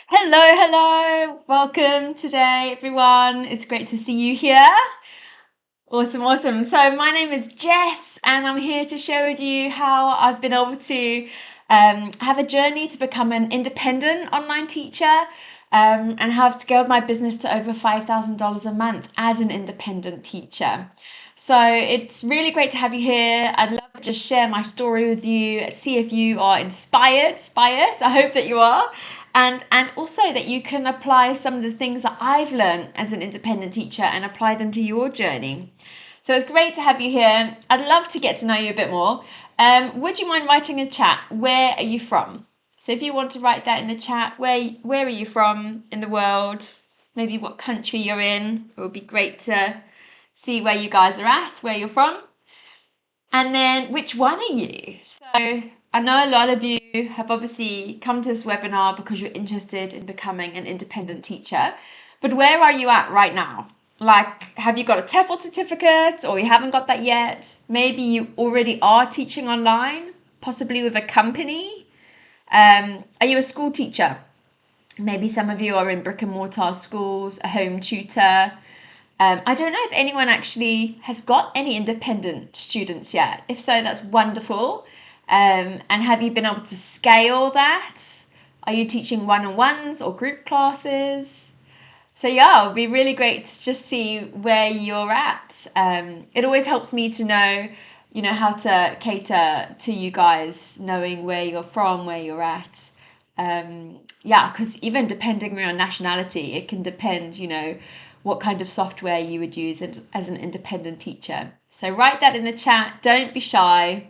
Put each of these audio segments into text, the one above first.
Hello. Welcome today, everyone. It's great to see you here. Awesome. So, my name is Jess, and I'm here to share with you how I've been able to have a journey to become an independent online teacher and how I've scaled my business to over $5,000 a month as an independent teacher. So, it's really great to have you here. I'd love to just share my story with you, see if you are inspired by it. I hope that you are. And also that you can apply some of the things that I've learned as an independent teacher and apply them to your journey. So it's great to have you here. I'd love to get to know you a bit more. Would you mind writing in chat, where are you from? So if you want to write that in the chat, where are you from in the world? Maybe what country you're in. It would be great to see where you guys are at, where you're from. And then which one are you? So I know a lot of you have obviously come to this webinar because you're interested in becoming an independent teacher. But where are you at right now? Like, have you got a TEFL certificate or you haven't got that yet? Maybe you already are teaching online, possibly with a company. Are you a school teacher? Maybe some of you are in brick and mortar schools, a home tutor. I don't know if anyone actually has got any independent students yet. If so, that's wonderful. And have you been able to scale that? Are you teaching one-on-ones or group classes? So yeah, it'll be really great to just see where you're at. It always helps me to know, how to cater to you guys, knowing where you're from, where you're at. Because even depending on your nationality, it can depend, what kind of software you would use as an independent teacher. So write that in the chat. Don't be shy.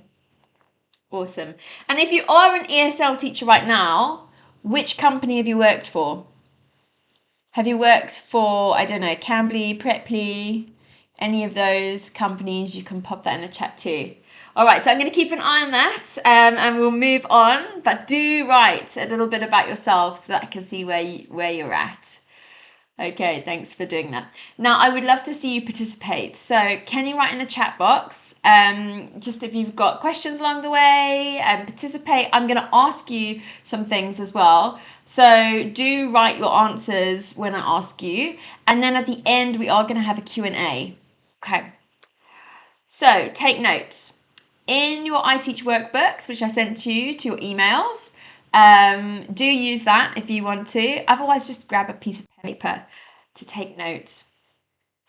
Awesome. And if you are an ESL teacher right now, which company have you worked for? Have you worked for, I don't know, Cambly, Preply, any of those companies? You can pop that in the chat too. All right, so I'm going to keep an eye on that and we'll move on. But do write a little bit about yourself so that I can see where you're at. Okay, thanks for doing that. Now, I would love to see you participate. So can you write in the chat box, just if you've got questions along the way, participate. I'm going to ask you some things as well. So do write your answers when I ask you. And then at the end, we are going to have a Q&A. Okay. So take notes. In your iTeach workbooks, which I sent you to your emails, do use that if you want to. Otherwise, just grab a piece of paper to take notes.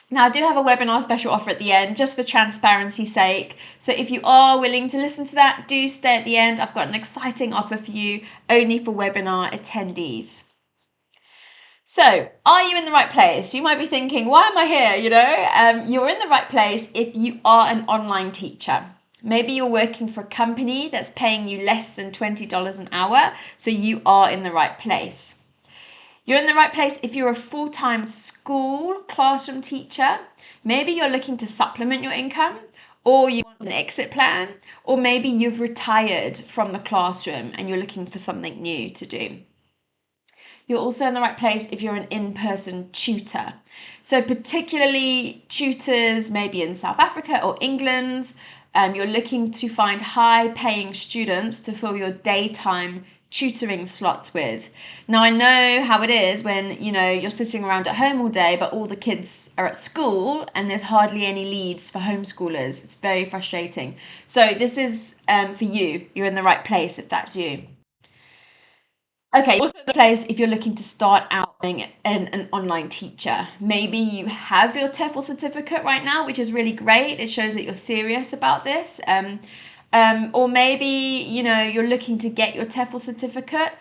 Now, I do have a webinar special offer at the end, just for transparency's sake. So if you are willing to listen to that, do stay at the end. I've got an exciting offer for you, only for webinar attendees. So, are you in the right place? You might be thinking, why am I here? You're in the right place if you are an online teacher. Maybe you're working for a company that's paying you less than $20 an hour, so you are in the right place. You're in the right place if you're a full-time school classroom teacher. Maybe you're looking to supplement your income, or you want an exit plan, or maybe you've retired from the classroom and you're looking for something new to do. You're also in the right place if you're an in-person tutor. So particularly tutors maybe in South Africa or England, you're looking to find high-paying students to fill your daytime tutoring slots with. Now, I know how it is when, you're sitting around at home all day, but all the kids are at school and there's hardly any leads for homeschoolers. It's very frustrating. So this is for you. You're in the right place if that's you. Okay, also the place if you're looking to start out being an online teacher. Maybe you have your TEFL certificate right now, which is really great. It shows that you're serious about this. Or maybe, you're looking to get your TEFL certificate.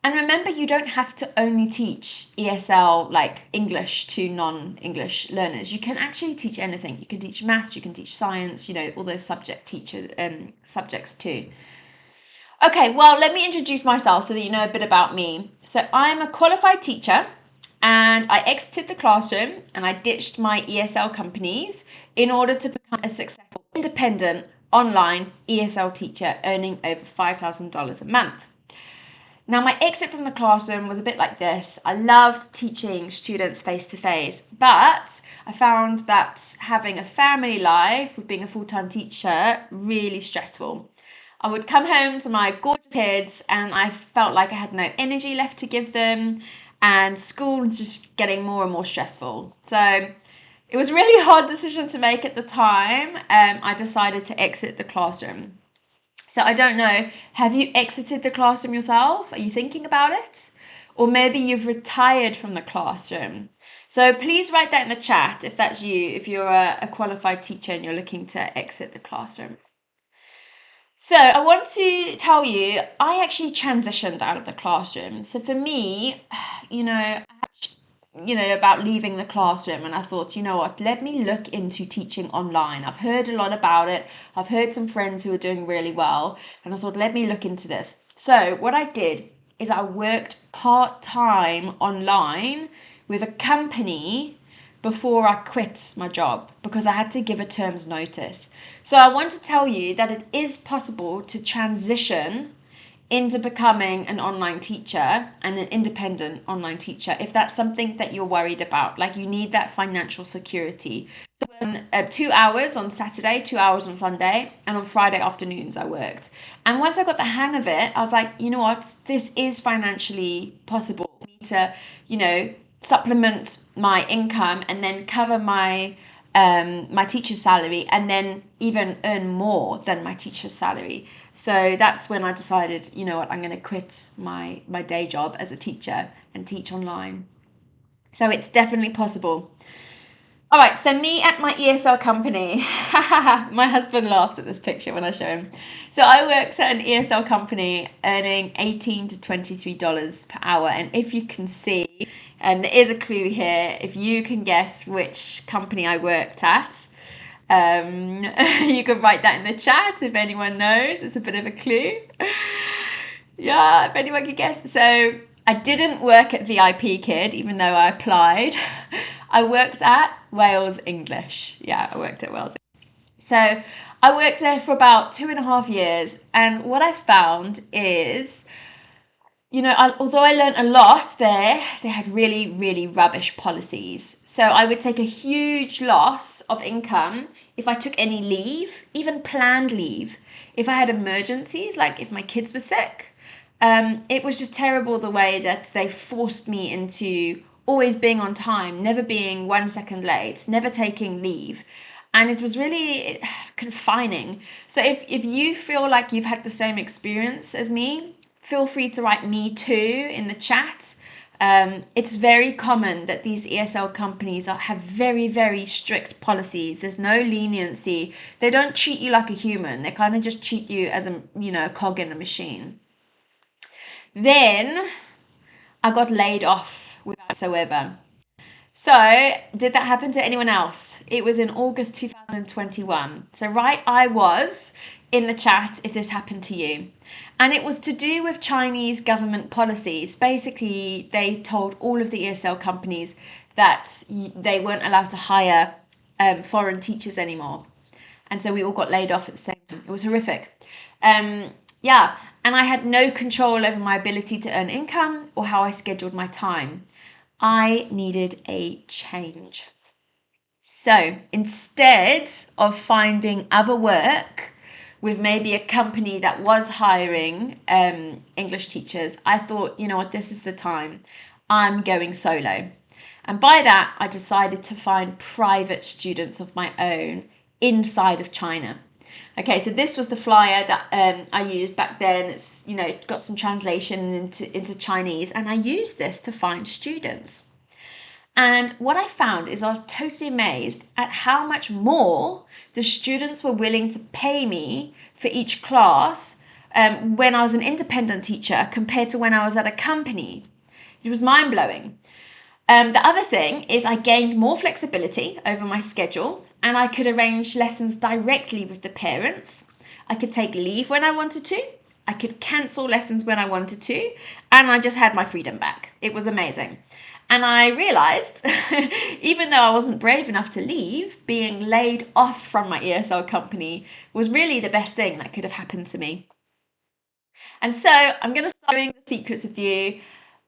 And remember, you don't have to only teach ESL, like English to non-English learners. You can actually teach anything. You can teach maths, you can teach science, all those subjects too. Okay, well, let me introduce myself so that you know a bit about me. So I'm a qualified teacher and I exited the classroom and I ditched my ESL companies in order to become a successful independent online ESL teacher earning over $5,000 a month. Now, my exit from the classroom was a bit like this. I loved teaching students face-to-face, but I found that having a family life with being a full-time teacher really stressful. I would come home to my gorgeous kids and I felt like I had no energy left to give them, and school was just getting more and more stressful. So it was a really hard decision to make at the time. I decided to exit the classroom. So I don't know, have you exited the classroom yourself? Are you thinking about it? Or maybe you've retired from the classroom. So please write that in the chat if that's you, if you're a qualified teacher and you're looking to exit the classroom. So I want to tell you, I actually transitioned out of the classroom. So for me, about leaving the classroom, and I thought, you know what, let me look into teaching online. I've heard a lot about it. I've heard some friends who are doing really well, and I thought, let me look into this. So what I did is I worked part-time online with a company before I quit my job because I had to give a term's notice. So I want to tell you that it is possible to transition into becoming an online teacher and an independent online teacher if that's something that you're worried about. Like, you need that financial security. So 2 hours on Saturday, 2 hours on Sunday, and on Friday afternoons I worked. And once I got the hang of it, I was like, you know what, this is financially possible for me to, supplement my income and then cover my teacher's salary, and then even earn more than my teacher's salary. So that's when I decided, you know what, I'm going to quit my day job as a teacher and teach online. So it's definitely possible. All right, so me at my ESL company. My husband laughs at this picture when I show him. So I worked at an ESL company earning $18 to $23 per hour. And if you can see, there is a clue here. If you can guess which company I worked at, you can write that in the chat if anyone knows. It's a bit of a clue. Yeah, if anyone could guess. So I didn't work at VIP Kid, even though I applied. I worked at Wales English. Yeah, I worked at Wales. So I worked there for about 2.5 years. And what I found is, although I learned a lot there, they had really, really rubbish policies. So I would take a huge loss of income if I took any leave, even planned leave. If I had emergencies, like if my kids were sick, it was just terrible the way that they forced me into always being on time, never being 1 second late, never taking leave. And it was really confining. So if you feel like you've had the same experience as me, feel free to write me too in the chat. It's very common that these ESL companies have very, very strict policies. There's no leniency. They don't treat you like a human. They kind of just treat you as a cog in a machine. Then I got laid off whatsoever. So did that happen to anyone else? It was in August 2021. So write I was in the chat if this happened to you. And it was to do with Chinese government policies. Basically, they told all of the ESL companies that they weren't allowed to hire foreign teachers anymore. And so we all got laid off at the same time. It was horrific. And I had no control over my ability to earn income or how I scheduled my time. I needed a change. So instead of finding other work with maybe a company that was hiring English teachers, I thought, you know what, this is the time. I'm going solo. And by that, I decided to find private students of my own inside of China. Okay, so this was the flyer that I used back then. It's, got some translation into Chinese, and I used this to find students. And what I found is I was totally amazed at how much more the students were willing to pay me for each class when I was an independent teacher compared to when I was at a company. It was mind-blowing. The other thing is I gained more flexibility over my schedule, and I could arrange lessons directly with the parents. I could take leave when I wanted to. I could cancel lessons when I wanted to, and I just had my freedom back. It was amazing. And I realized, even though I wasn't brave enough to leave, being laid off from my ESL company was really the best thing that could have happened to me. And so I'm going to start sharing the secrets with you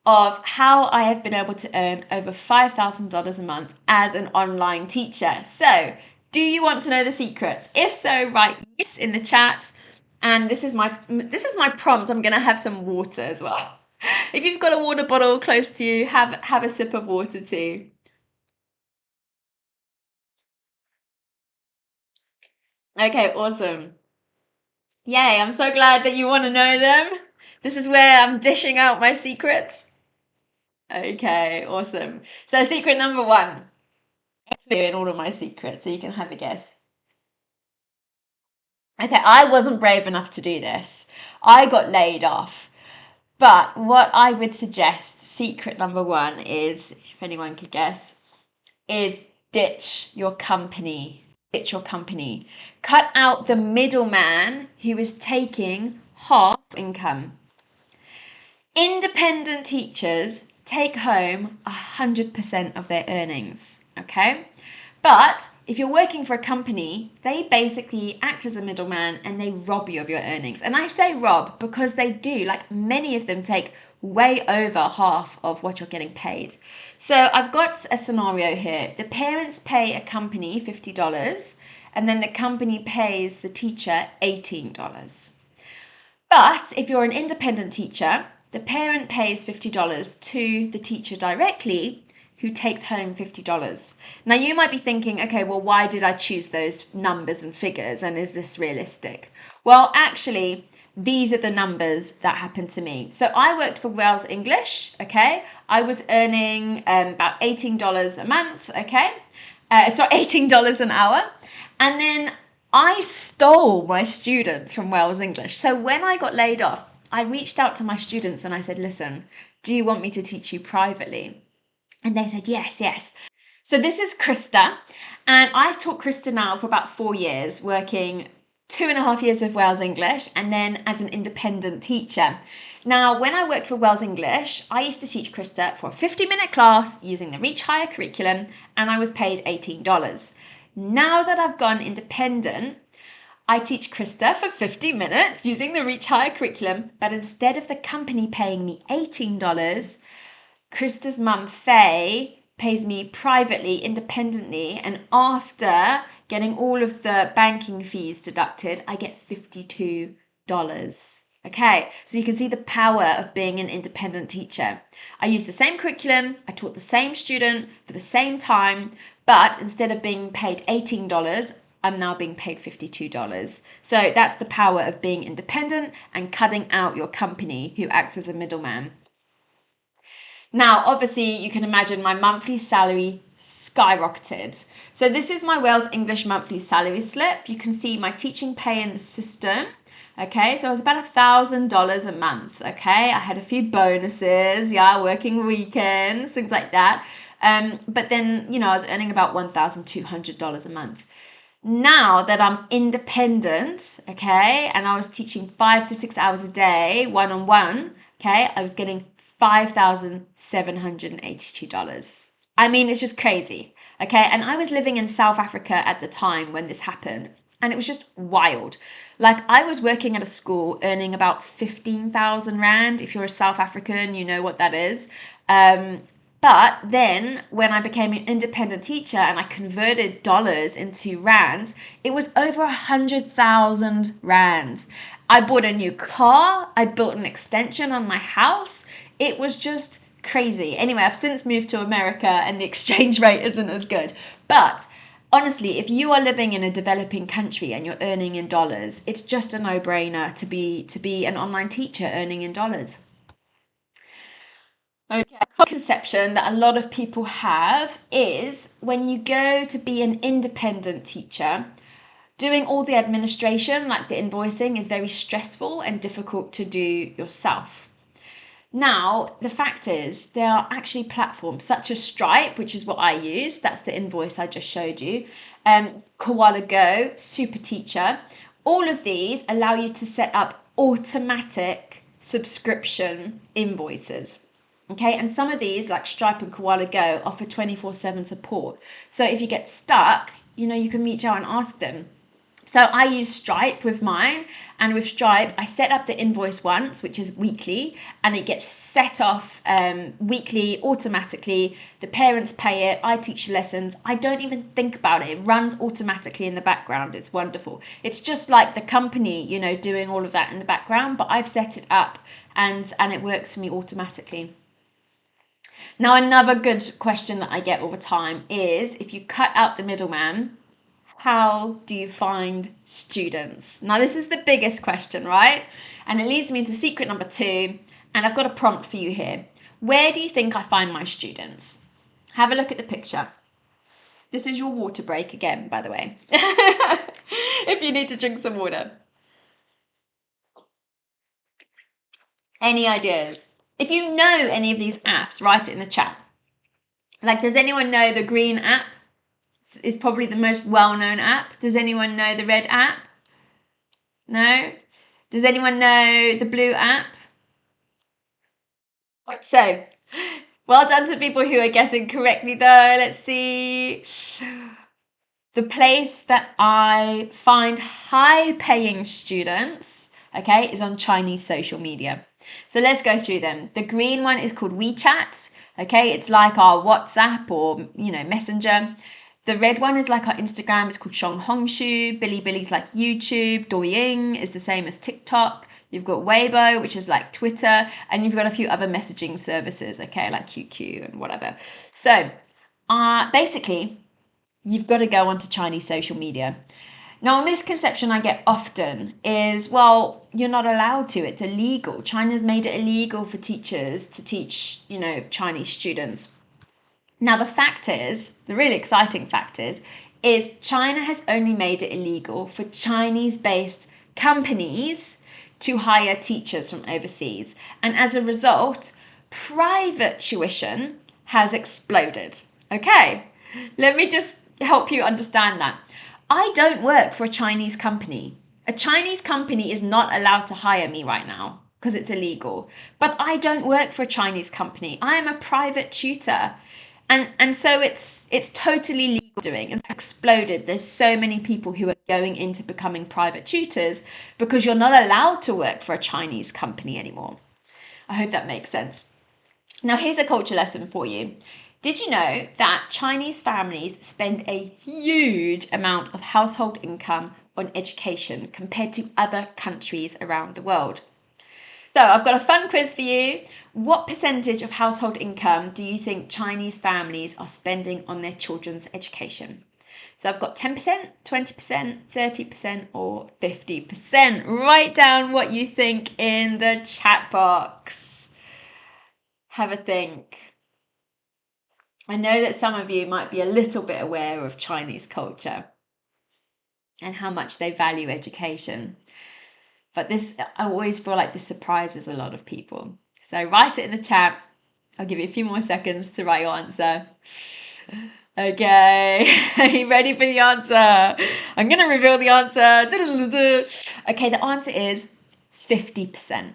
of how I have been able to earn over $5,000 a month as an online teacher. So, do you want to know the secrets? If so, write yes in the chat And this is my prompt. I'm gonna have some water as well. If you've got a water bottle close to you, have a sip of water too. Okay, awesome. Yay, I'm so glad that you want to know them. This is where I'm dishing out my secrets. Okay, awesome. So secret number one. In all of my secrets, so you can have a guess. Okay, I wasn't brave enough to do this. I got laid off. But what I would suggest, secret number one is, if anyone could guess, is ditch your company. Ditch your company. Cut out the middleman who is taking half income. Independent teachers take home 100% of their earnings, okay? But if you're working for a company, they basically act as a middleman and they rob you of your earnings. And I say rob because they do, like many of them take way over half of what you're getting paid. So I've got a scenario here. The parents pay a company $50 and then the company pays the teacher $18. But if you're an independent teacher, the parent pays $50 to the teacher directly, who takes home $50. Now you might be thinking, okay, well, why did I choose those numbers and figures, and is this realistic? Well, actually, these are the numbers that happened to me. So I worked for Wales English, okay? I was earning about $18 a month, okay? Sorry, $18 an hour. And then I stole my students from Wales English. So when I got laid off, I reached out to my students and I said, listen, do you want me to teach you privately? And they said, yes, yes. So this is Krista. And I've taught Krista now for about 4 years, working 2.5 years of Wales English and then as an independent teacher. Now, when I worked for Wales English, I used to teach Krista for a 50-minute class using the Reach Higher curriculum, and I was paid $18. Now that I've gone independent, I teach Krista for 50 minutes using the Reach Higher curriculum, but instead of the company paying me $18, Krista's mum, Faye, pays me privately, independently, and after getting all of the banking fees deducted, I get $52. Okay, so you can see the power of being an independent teacher. I used the same curriculum, I taught the same student for the same time, but instead of being paid $18, I'm now being paid $52. So that's the power of being independent and cutting out your company who acts as a middleman. Now, obviously, you can imagine my monthly salary skyrocketed. So this is my Wales English monthly salary slip. You can see my teaching pay in the system. Okay, so it was about $1,000 a month. Okay, I had a few bonuses, yeah, working weekends, things like that. But then, I was earning about $1,200 a month. Now that I'm independent, okay, and I was teaching 5 to 6 hours a day, one-on-one, okay, I was getting $5,782. I mean, it's just crazy, okay? And I was living in South Africa at the time when this happened, and it was just wild. Like, I was working at a school earning about 15,000 Rand. If you're a South African, you know what that is. But then when I became an independent teacher and I converted dollars into rands, it was over 100,000 rands. I bought a new car. I built an extension on my house. It was just crazy. Anyway, I've since moved to America and the exchange rate isn't as good. But honestly, if you are living in a developing country and you're earning in dollars, it's just a no-brainer to be an online teacher earning in dollars. Okay. A conception that a lot of people have is when you go to be an independent teacher, doing all the administration, like the invoicing, is very stressful and difficult to do yourself. Now, the fact is, there are actually platforms such as Stripe, which is what I use. That's the invoice I just showed you. Koala Go, Super Teacher. All of these allow you to set up automatic subscription invoices. Okay, and some of these, like Stripe and Koala Go, offer 24/7 support. So if you get stuck, you can reach out and ask them. So I use Stripe with mine, and with Stripe, I set up the invoice once, which is weekly, and it gets set off weekly automatically. The parents pay it, I teach lessons. I don't even think about it. It runs automatically in the background. It's wonderful. It's just like the company, you know, doing all of that in the background, but I've set it up and it works for me automatically. Now, another good question that I get all the time is, if you cut out the middleman, how do you find students? Now, this is the biggest question, right? And it leads me into secret number 2. And I've got a prompt for you here. Where do you think I find my students? Have a look at the picture. This is your water break again, by the way. If you need to drink some water. Any ideas? If you know any of these apps, write it in the chat. Like, does anyone know the green app? It's probably the most well-known app. Does anyone know the red app? No? Does anyone know the blue app? So, well done to people who are guessing correctly though. Let's see. The place that I find high-paying students, okay, is on Chinese social media. So let's go through them. The green one is called WeChat. Okay, it's like our WhatsApp or, you know, Messenger. The red one is like our Instagram. It's called Xiaohongshu. Bilibili's like YouTube. Douyin is the same as TikTok. You've got Weibo, which is like Twitter. And you've got a few other messaging services, okay, like QQ and whatever. So basically, you've got to go onto Chinese social media. Now, a misconception I get often is, well, you're not allowed to. It's illegal. China's made it illegal for teachers to teach, you know, Chinese students. Now, the fact is, the really exciting fact is China has only made it illegal for Chinese-based companies to hire teachers from overseas. And as a result, private tuition has exploded. Okay, let me just help you understand that. I don't work for a Chinese company. A Chinese company is not allowed to hire me right now because it's illegal. But I don't work for a Chinese company. I am a private tutor. And so it's totally legal doing. It's exploded. There's so many people who are going into becoming private tutors because you're not allowed to work for a Chinese company anymore. I hope that makes sense. Now, here's a culture lesson for you. Did you know that Chinese families spend a huge amount of household income on education compared to other countries around the world? So I've got a fun quiz for you. What percentage of household income do you think Chinese families are spending on their children's education? So I've got 10%, 20%, 30% or 50%. Write down what you think in the chat box. Have a think. I know that some of you might be a little bit aware of Chinese culture and how much they value education. But I always feel like this surprises a lot of people. So write it in the chat. I'll give you a few more seconds to write your answer. Okay, are you ready for the answer? I'm going to reveal the answer. Okay, the answer is 50%.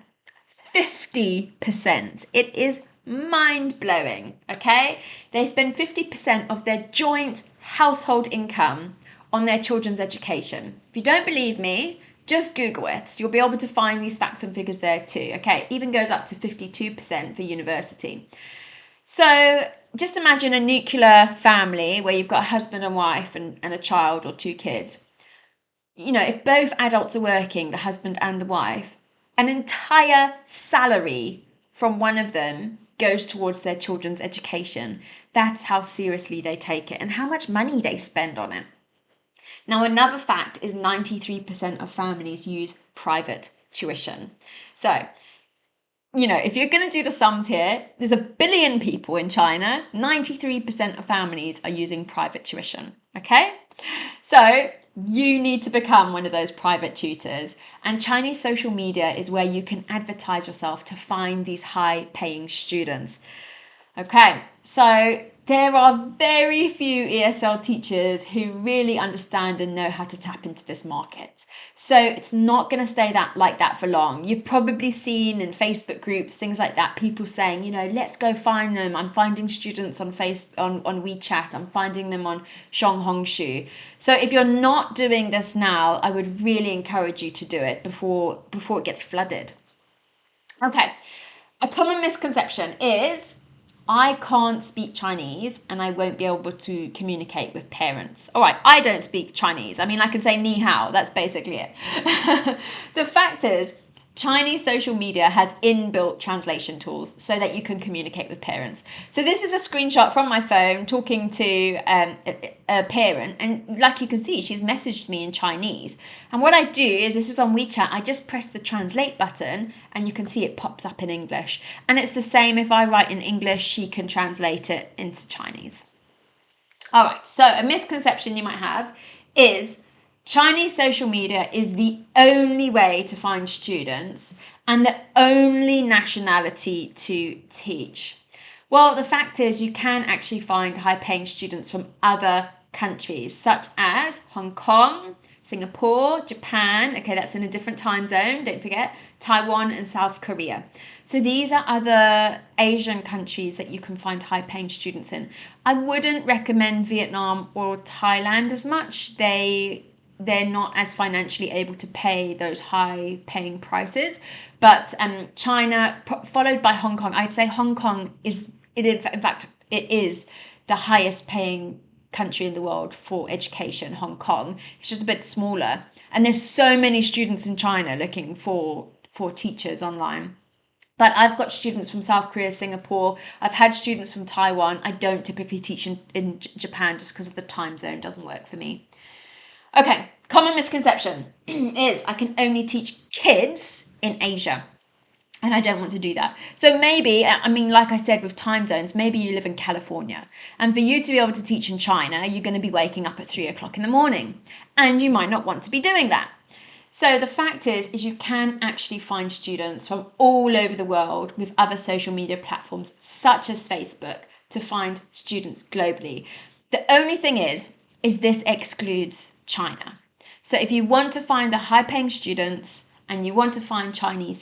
50%. It is mind-blowing, okay? They spend 50% of their joint household income on their children's education. If you don't believe me, just Google it. You'll be able to find these facts and figures there too, okay? It even goes up to 52% for university. So just imagine a nuclear family where you've got a husband and wife and a child or 2 kids. You know, if both adults are working, the husband and the wife, an entire salary from one of them goes towards their children's education. That's how seriously they take it and how much money they spend on it. Now, another fact is 93% of families use private tuition. So, you know, if you're going to do the sums here, there's 1 billion people in China. 93% of families are using private tuition. Okay? So you need to become one of those private tutors. And Chinese social media is where you can advertise yourself to find these high-paying students. Okay, so there are very few ESL teachers who really understand and know how to tap into this market. So it's not going to stay like that for long. You've probably seen in Facebook groups, things like that, people saying, let's go find them. I'm finding students on on WeChat. I'm finding them on Xiaohongshu. So if you're not doing this now, I would really encourage you to do it before it gets flooded. Okay, a common misconception is I can't speak Chinese and I won't be able to communicate with parents. All right, I don't speak Chinese. I mean, I can say ni hao, that's basically it. The fact is, Chinese social media has inbuilt translation tools so that you can communicate with parents. So this is a screenshot from my phone talking to a parent, and like you can see, she's messaged me in Chinese. And what I do is, this is on WeChat, I just press the translate button and you can see it pops up in English. And it's the same if I write in English, she can translate it into Chinese. All right, so a misconception you might have is Chinese social media is the only way to find students and the only nationality to teach. Well, the fact is you can actually find high-paying students from other countries, such as Hong Kong, Singapore, Japan, okay, that's in a different time zone, don't forget, Taiwan and South Korea. So these are other Asian countries that you can find high-paying students in. I wouldn't recommend Vietnam or Thailand as much. They're not as financially able to pay those high paying prices. But China, followed by Hong Kong, I'd say Hong Kong is the highest paying country in the world for education, Hong Kong. It's just a bit smaller. And there's so many students in China looking for teachers online. But I've got students from South Korea, Singapore. I've had students from Taiwan. I don't typically teach in Japan just because of the time zone doesn't work for me. Okay, common misconception is I can only teach kids in Asia. And I don't want to do that. So maybe, I mean, like I said, with time zones, maybe you live in California. And for you to be able to teach in China, you're going to be waking up at 3 o'clock in the morning. And you might not want to be doing that. So the fact is you can actually find students from all over the world with other social media platforms, such as Facebook, to find students globally. The only thing is this excludes China. So if you want to find the high-paying students and you want to find Chinese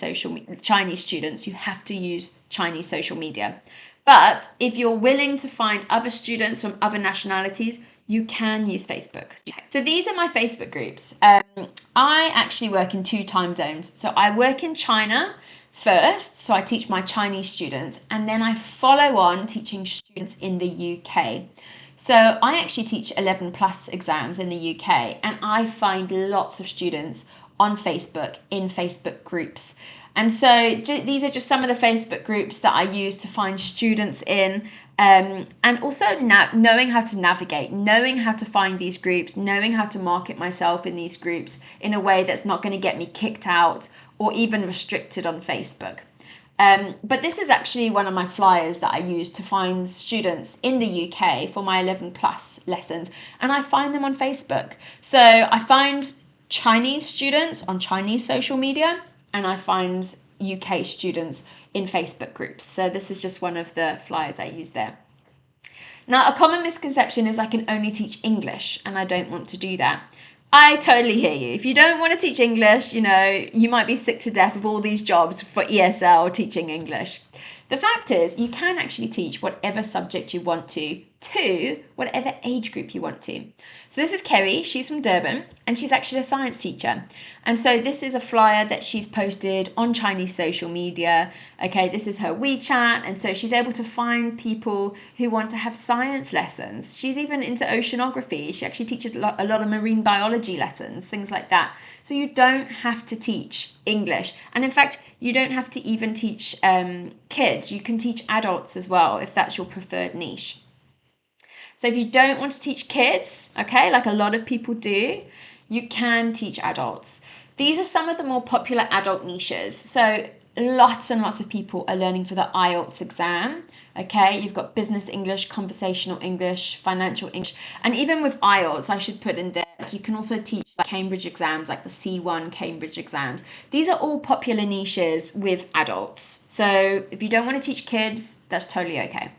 students, you have to use Chinese social media. But if you're willing to find other students from other nationalities, you can use Facebook. So these are my Facebook groups. I actually work in 2 time zones. So I work in China first, so I teach my Chinese students, and then I follow on teaching students in the UK. So I actually teach 11 plus exams in the UK, and I find lots of students on Facebook in Facebook groups. And so these are just some of the Facebook groups that I use to find students in, and also knowing how to navigate, knowing how to find these groups, knowing how to market myself in these groups in a way that's not going to get me kicked out or even restricted on Facebook. But this is actually one of my flyers that I use to find students in the UK for my 11 plus lessons, and I find them on Facebook. So I find Chinese students on Chinese social media, and I find UK students in Facebook groups. So this is just one of the flyers I use there. Now, a common misconception is I can only teach English, and I don't want to do that. I totally hear you. If you don't want to teach English, you might be sick to death of all these jobs for ESL teaching English. The fact is, you can actually teach whatever subject you want to whatever age group you want to. So this is Kerry, she's from Durban, and she's actually a science teacher. And so this is a flyer that she's posted on Chinese social media. Okay, this is her WeChat, and so she's able to find people who want to have science lessons. She's even into oceanography. She actually teaches a lot of marine biology lessons, things like that. So you don't have to teach English. And in fact, you don't have to even teach kids. You can teach adults as well, if that's your preferred niche. So if you don't want to teach kids, okay, like a lot of people do, you can teach adults. These are some of the more popular adult niches. So lots and lots of people are learning for the IELTS exam. Okay, you've got business English, conversational English, financial English, and even with IELTS, I should put in there You can also teach Cambridge exams, like the C1 Cambridge exams. These are all popular niches with adults. So if you don't want to teach kids, that's totally okay.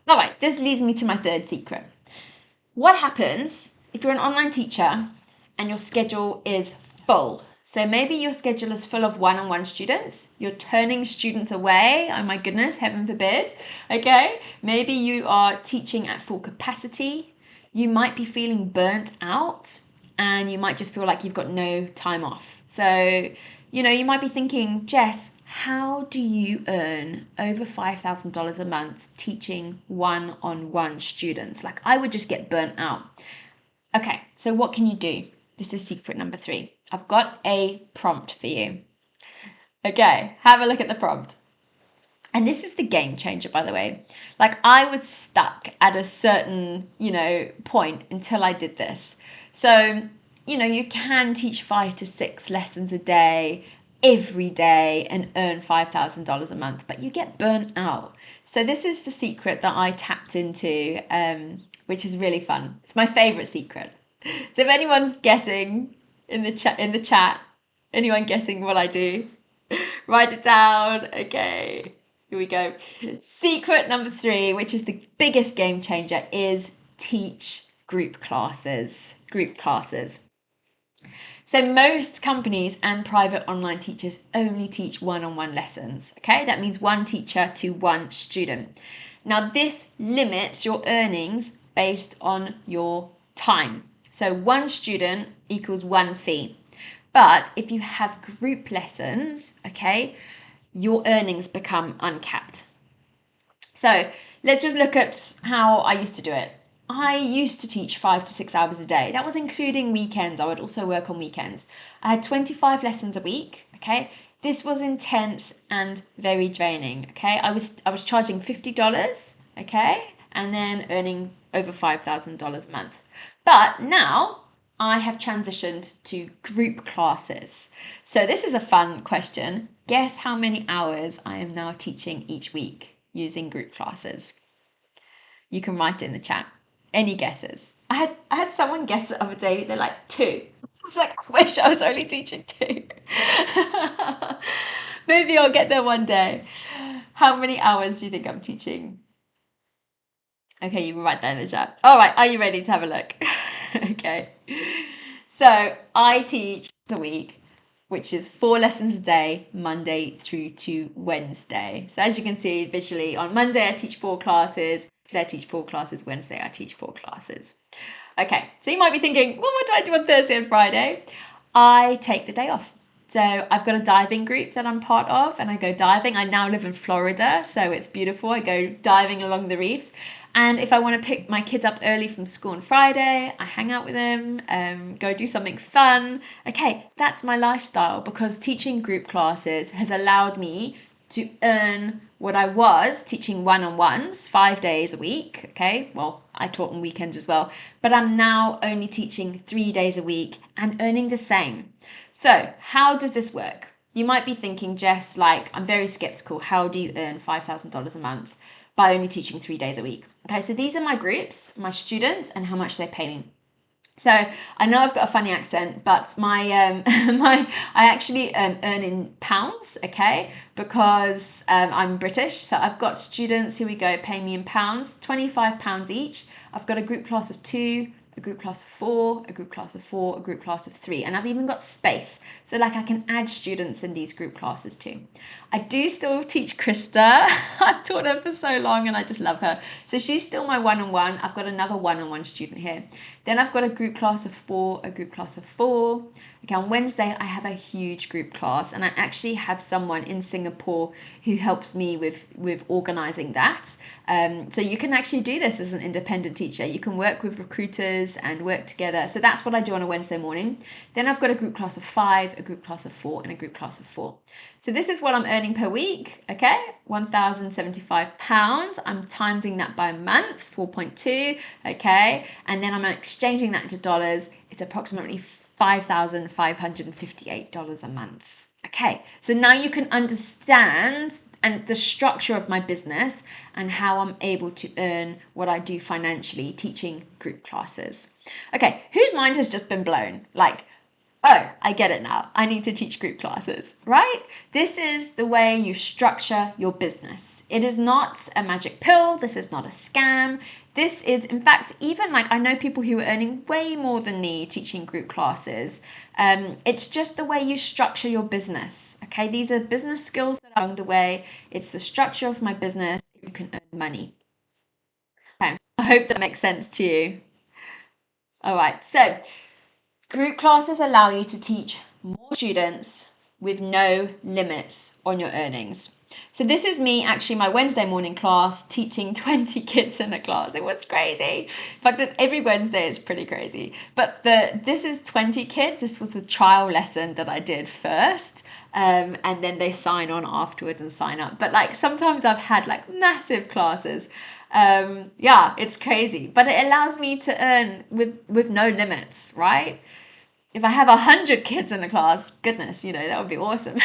All right, this leads me to my third secret. What happens if you're an online teacher and your schedule is full? So maybe your schedule is full of one-on-one students. You're turning students away. Oh my goodness, heaven forbid. Okay. Maybe you are teaching at full capacity. You might be feeling burnt out and you might just feel like you've got no time off. So, you might be thinking, Jess, how do you earn over $5,000 a month teaching one-on-one students? Like, I would just get burnt out. Okay, so what can you do? This is secret number 3. I've got a prompt for you. Okay, have a look at the prompt. And this is the game changer, by the way. Like, I was stuck at a certain, point until I did this. So, you can teach 5 to 6 lessons a day, every day, and earn $5,000 a month, but you get burnt out. So this is the secret that I tapped into, which is really fun. It's my favorite secret. So if anyone's guessing in the chat, anyone guessing what I do, write it down. Okay, here we go. Secret number 3, which is the biggest game changer, is teach group classes. So most companies and private online teachers only teach one-on-one lessons. Okay, that means one teacher to one student. Now this limits your earnings based on your time. So one student equals one fee. But if you have group lessons, okay, your earnings become uncapped. So let's just look at how I used to do it. I used to teach 5 to 6 hours a day. That was including weekends. I would also work on weekends. I had 25 lessons a week, okay? This was intense and very draining, okay? I was charging $50, okay? And then earning over $5,000 a month. But now I have transitioned to group classes. So this is a fun question. Guess how many hours I am now teaching each week using group classes? You can write it in the chat. Any guesses? I had someone guess the other day, they're like 2. I was like, I wish I was only teaching 2. Maybe I'll get there one day. How many hours do you think I'm teaching? Okay, you can write that in the chat. All right, are you ready to have a look? Okay. So I teach a week, which is 4 lessons a day, Monday through to Wednesday. So as you can see visually, on Monday I teach 4 classes, Tuesday I teach 4 classes, Wednesday I teach 4 classes. Okay, so you might be thinking, well, what do I do on Thursday and Friday? I take the day off. So I've got a diving group that I'm part of and I go diving. I now live in Florida, so it's beautiful. I go diving along the reefs. And if I want to pick my kids up early from school on Friday, I hang out with them, go do something fun. Okay, that's my lifestyle because teaching group classes has allowed me to earn what I was teaching one-on-ones 5 days a week. Okay, well, I taught on weekends as well, but I'm now only teaching 3 days a week and earning the same. So how does this work? You might be thinking, Jess, like, I'm very skeptical. How do you earn $5,000 a month by only teaching 3 days a week? Okay, so these are my groups, my students, and how much they pay me. So I know I've got a funny accent, but I actually earn in pounds, okay, because I'm British. So I've got students, here we go, paying me in pounds, £25 each. I've got a group class of 2, a group class of 4, a group class of 4, a group class of 3, and I've even got space. So like I can add students in these group classes too. I do still teach Krista. I've taught her for so long and I just love her. So she's still my one-on-one. I've got another one-on-one student here. Then I've got a group class of 4, a group class of 4. Okay, on Wednesday I have a huge group class and I actually have someone in Singapore who helps me with organizing that. So you can actually do this as an independent teacher. You can work with recruiters and work together. So that's what I do on a Wednesday morning. Then I've got a group class of 5, a group class of 4, and a group class of 4. So this is what I'm earning per week, okay? £1,075. I'm timesing that by a month, 4.2, okay? And then I'm exchanging that into dollars. It's approximately $5,558 a month. Okay, so now you can understand and the structure of my business and how I'm able to earn what I do financially teaching group classes. Okay, whose mind has just been blown? Like, oh, I get it now. I need to teach group classes, right? This is the way you structure your business. It is not a magic pill. This is not a scam. This is, in fact, even like I know people who are earning way more than me teaching group classes. It's just the way you structure your business, okay? These are business skills that are along the way. It's the structure of my business. You can earn money. Okay, I hope that makes sense to you. All right, so group classes allow you to teach more students with no limits on your earnings. So this is me, actually, my Wednesday morning class, teaching 20 kids in a class. It was crazy. In fact, every Wednesday it's pretty crazy. But this is 20 kids. This was the trial lesson that I did first. And then they sign on afterwards and sign up. But like sometimes I've had like massive classes. Yeah, it's crazy. But it allows me to earn with no limits, right? If I have 100 kids in a class, goodness, that would be awesome.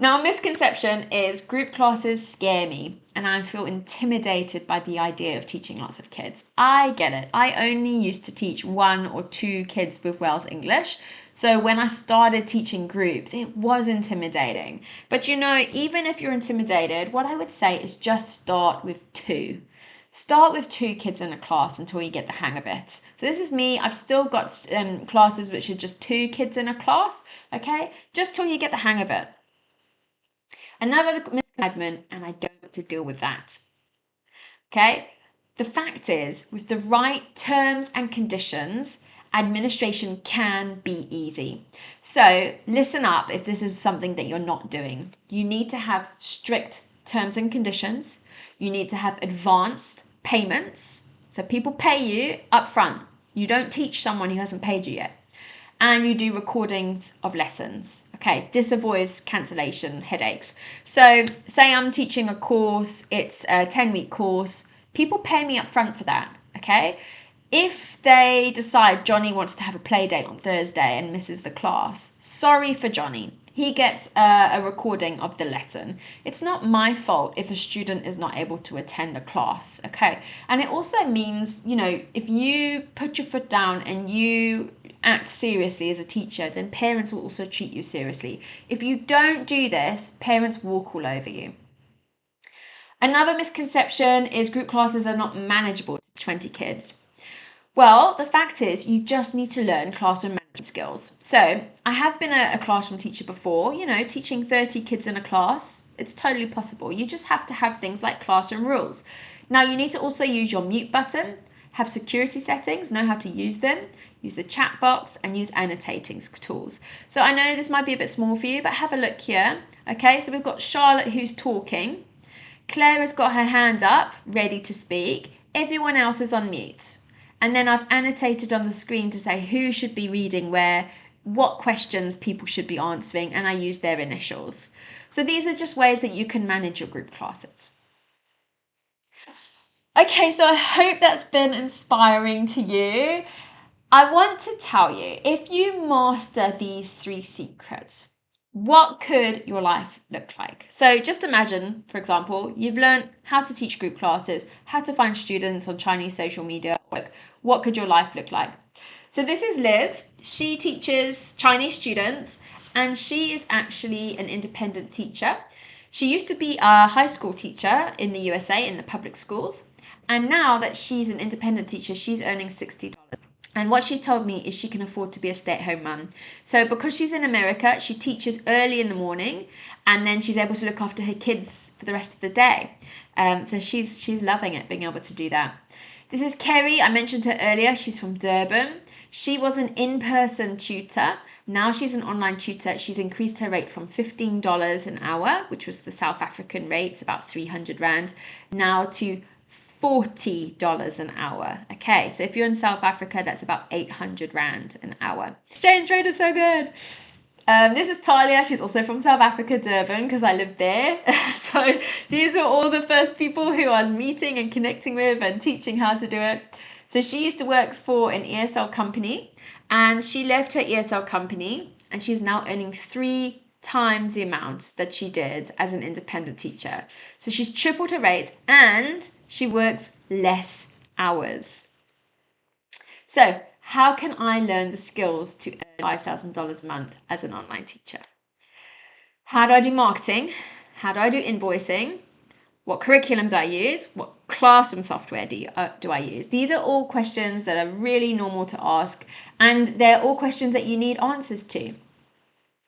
Now, a misconception is group classes scare me and I feel intimidated by the idea of teaching lots of kids. I get it. I only used to teach 1 or 2 kids with Wells English. So when I started teaching groups, it was intimidating. But even if you're intimidated, what I would say is just start with 2. Start with 2 kids in a class until you get the hang of it. So this is me. I've still got classes which are just 2 kids in a class, okay? Just till you get the hang of it. Another misconception, and I don't want to deal with that, okay? The fact is, with the right terms and conditions, administration can be easy. So listen up if this is something that you're not doing. You need to have strict terms and conditions. You need to have advanced payments. So people pay you up front. You don't teach someone who hasn't paid you yet. And you do recordings of lessons. Okay, this avoids cancellation headaches. So say I'm teaching a course, it's a 10-week course. People pay me up front for that, okay? If they decide Johnny wants to have a play date on Thursday and misses the class, sorry for Johnny. He gets a recording of the lesson. It's not my fault if a student is not able to attend the class, okay? And it also means, if you put your foot down and you act seriously as a teacher, then parents will also treat you seriously. If you don't do this, parents walk all over you. Another misconception is group classes are not manageable to 20 kids. Well, the fact is you just need to learn classroom management skills. So I have been a classroom teacher before, teaching 30 kids in a class. It's totally possible. You just have to have things like classroom rules. Now you need to also use your mute button, have security settings, know how to use them, use the chat box and use annotating tools. So I know this might be a bit small for you, but have a look here. Okay, so we've got Charlotte who's talking. Claire has got her hand up, ready to speak. Everyone else is on mute. And then I've annotated on the screen to say who should be reading where, what questions people should be answering, and I use their initials. So these are just ways that you can manage your group classes. Okay, so I hope that's been inspiring to you. I want to tell you, if you master these 3 secrets, what could your life look like? So just imagine, for example, you've learned how to teach group classes, how to find students on Chinese social media. What could your life look like? So this is Liv. She teaches Chinese students and she is actually an independent teacher. She used to be a high school teacher in the USA in the public schools. And now that she's an independent teacher, she's earning $60. And what she told me is she can afford to be a stay-at-home mum. So because she's in America, she teaches early in the morning and then she's able to look after her kids for the rest of the day. So she's loving it, being able to do that. This is Kerry. I mentioned her earlier. She's from Durban. She was an in-person tutor. Now she's an online tutor. She's increased her rate from $15 an hour, which was the South African rate, it's about 300 Rand, now to $40 an hour. Okay, so if you're in South Africa, that's about 800 Rand an hour. Exchange rate is so good. This is Talia. She's also from South Africa, Durban, because I lived there. So these are all the first people who I was meeting and connecting with and teaching how to do it. So she used to work for an ESL company and she left her ESL company and she's now earning $3 times the amount that she did as an independent teacher. So she's tripled her rate and she works less hours. So how can I learn the skills to earn $5,000 a month as an online teacher? How do I do marketing? How do I do invoicing? What curriculum do I use? What classroom software do I use? These are all questions that are really normal to ask, and they're all questions that you need answers to.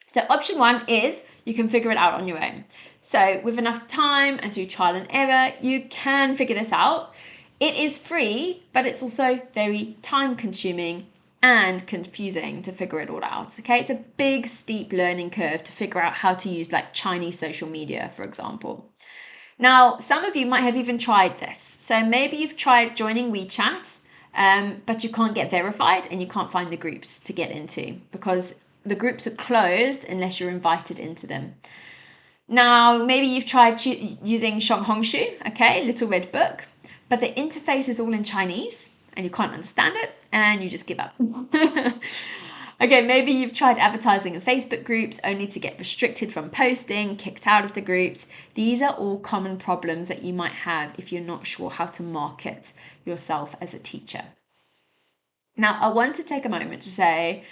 So option one is you can figure it out on your own. So with enough time and through trial and error, you can figure this out. It is free, but it's also very time consuming and confusing to figure it all out. Okay, it's a big steep learning curve to figure out how to use like Chinese social media, for example. Now, some of you might have even tried this. So maybe you've tried joining WeChat, but you can't get verified and you can't find the groups to get into because the groups are closed unless you're invited into them. Now, maybe you've tried using Xiaohongshu, okay, little red book, but the interface is all in Chinese and you can't understand it and you just give up. Okay, maybe you've tried advertising in Facebook groups only to get restricted from posting, kicked out of the groups. These are all common problems that you might have if you're not sure how to market yourself as a teacher. Now, I want to take a moment to say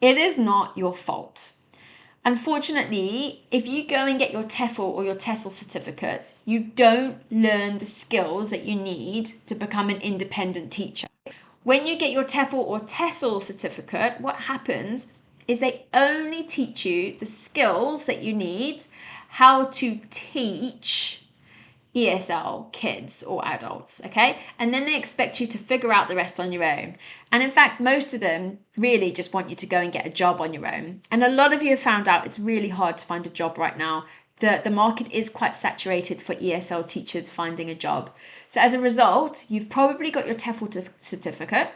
it is not your fault. Unfortunately, if you go and get your TEFL or your TESOL certificate, you don't learn the skills that you need to become an independent teacher. When you get your TEFL or TESOL certificate, what happens is they only teach you the skills that you need how to teach ESL kids or adults, okay? And then they expect you to figure out the rest on your own. And in fact, most of them really just want you to go and get a job on your own. And a lot of you have found out it's really hard to find a job right now. The market is quite saturated for ESL teachers finding a job. So as a result, you've probably got your TEFL certificate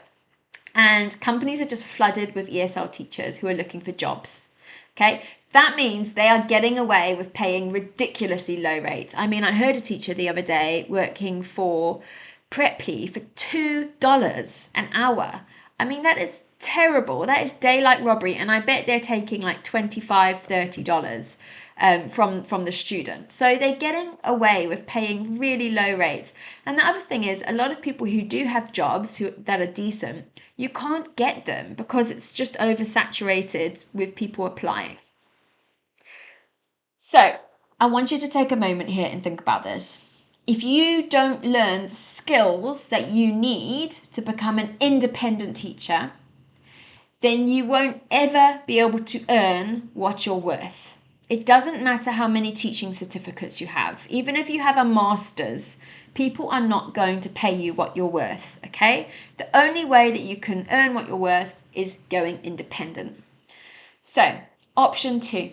and companies are just flooded with ESL teachers who are looking for jobs, okay? That means they are getting away with paying ridiculously low rates. I mean, I heard a teacher the other day working for Preply for $2 an hour. I mean, that is terrible. That is daylight robbery. And I bet they're taking like $25, $30 from the student. So they're getting away with paying really low rates. And the other thing is a lot of people who do have jobs that are decent, you can't get them because it's just oversaturated with people applying. So I want you to take a moment here and think about this. If you don't learn the skills that you need to become an independent teacher, then you won't ever be able to earn what you're worth. It doesn't matter how many teaching certificates you have. Even if you have a master's, people are not going to pay you what you're worth, okay? The only way that you can earn what you're worth is going independent. So, option 2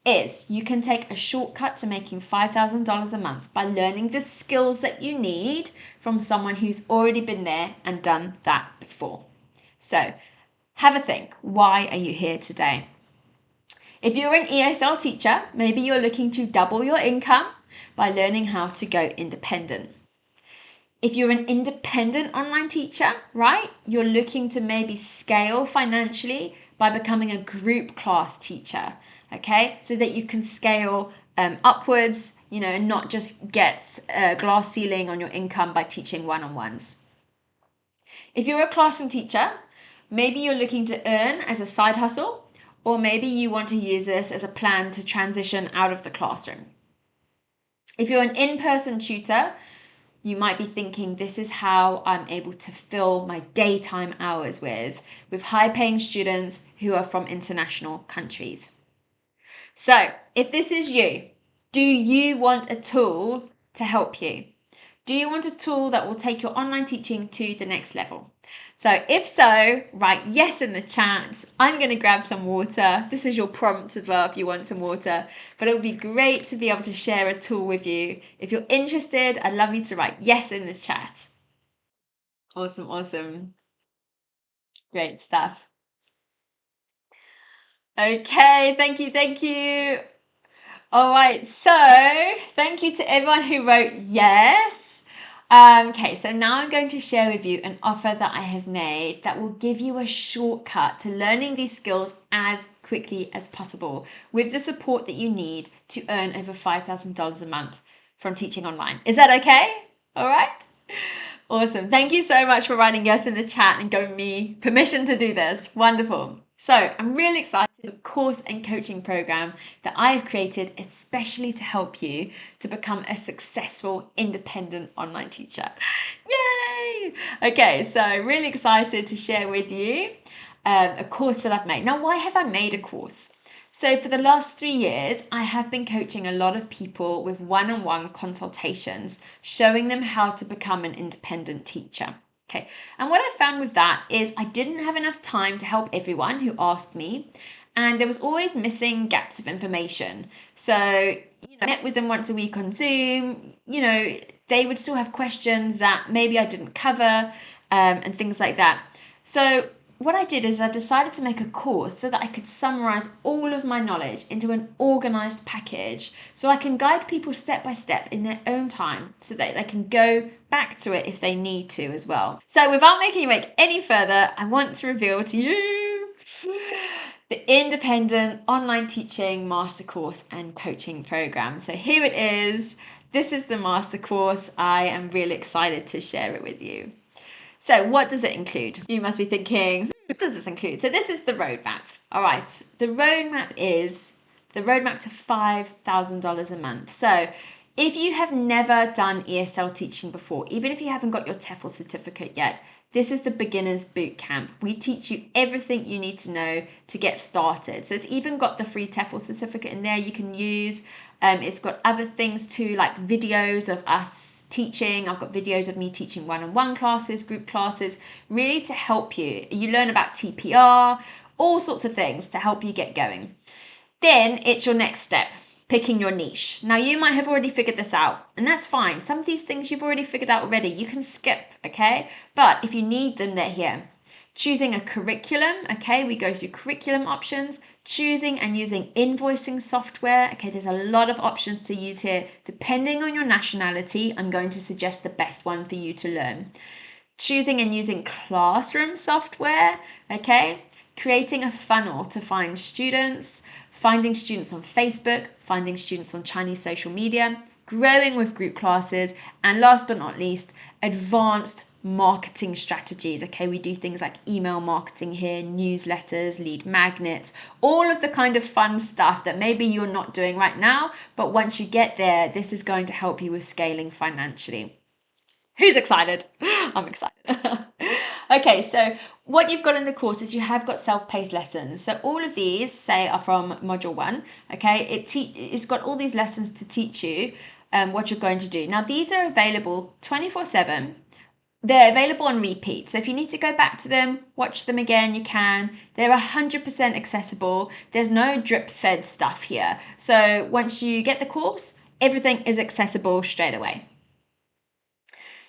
is you can take a shortcut to making $5,000 a month by learning the skills that you need from someone who's already been there and done that before. So have a think. Why are you here today? If you're an ESL teacher, maybe you're looking to double your income by learning how to go independent. If you're an independent online teacher, right, you're looking to maybe scale financially by becoming a group class teacher, okay, so that you can scale upwards, and not just get a glass ceiling on your income by teaching one-on-ones. If you're a classroom teacher, maybe you're looking to earn as a side hustle, or maybe you want to use this as a plan to transition out of the classroom. If you're an in-person tutor, you might be thinking, this is how I'm able to fill my daytime hours with high-paying students who are from international countries. So, if this is you, do you want a tool to help you? Do you want a tool that will take your online teaching to the next level? So if so, write yes in the chat. I'm going to grab some water. This is your prompt as well if you want some water. But it would be great to be able to share a tool with you. If you're interested, I'd love you to write yes in the chat. Awesome, awesome. Great stuff. Okay, thank you. All right, so thank you to everyone who wrote yes. Okay, so now I'm going to share with you an offer that I have made that will give you a shortcut to learning these skills as quickly as possible with the support that you need to earn over $5,000 a month from teaching online. Is that okay? All right. Awesome. Thank you so much for writing yes in the chat and giving me permission to do this. Wonderful. So I'm really excited for the course and coaching program that I have created especially to help you to become a successful independent online teacher. Yay! Okay, so really excited to share with you a course that I've made. Now, why have I made a course? So for the last 3 years, I have been coaching a lot of people with one-on-one consultations, showing them how to become an independent teacher. Okay, and what I found with that is I didn't have enough time to help everyone who asked me, and there was always missing gaps of information. So, I met with them once a week on Zoom, they would still have questions that maybe I didn't cover, and things like that. So what I did is I decided to make a course so that I could summarize all of my knowledge into an organized package so I can guide people step by step in their own time so that they can go back to it if they need to as well. So without making you wait any further, I want to reveal to you the Independent Online Teaching Master Course and Coaching Program. So here it is. This is the master course. I am really excited to share it with you. So what does it include? You must be thinking, what does this include? So this is the roadmap. All right, the roadmap is the roadmap to $5,000 a month. So if you have never done ESL teaching before, even if you haven't got your TEFL certificate yet, this is the beginner's boot camp. We teach you everything you need to know to get started. So it's even got the free TEFL certificate in there you can use. It's got other things too, like videos of us teaching. I've got videos of me teaching one-on-one classes, group classes, really to help you. You learn about TPR, all sorts of things to help you get going. Then it's your next step, picking your niche. Now you might have already figured this out, and that's fine. Some of these things you've already figured out already. You can skip, okay? But if you need them, they're here. Choosing a curriculum, okay? We go through curriculum options. Choosing and using invoicing software. Okay, there's a lot of options to use here. Depending on your nationality, I'm going to suggest the best one for you to learn. Choosing and using classroom software, okay? Creating a funnel to find students, finding students on Facebook, finding students on Chinese social media, growing with group classes, and last but not least, advanced marketing strategies. Okay, we do things like email marketing here, newsletters, lead magnets, all of the kind of fun stuff that maybe you're not doing right now, but once you get there, this is going to help you with scaling financially. Who's excited? I'm excited. Okay, so what you've got in the course is you have got self-paced lessons. So all of these, say, are from module 1. Okay, it's got all these lessons to teach you what you're going to do. Now, these are available 24/7. They're available on repeat. So if you need to go back to them, watch them again, you can. They're 100% accessible. There's no drip-fed stuff here. So once you get the course, everything is accessible straight away.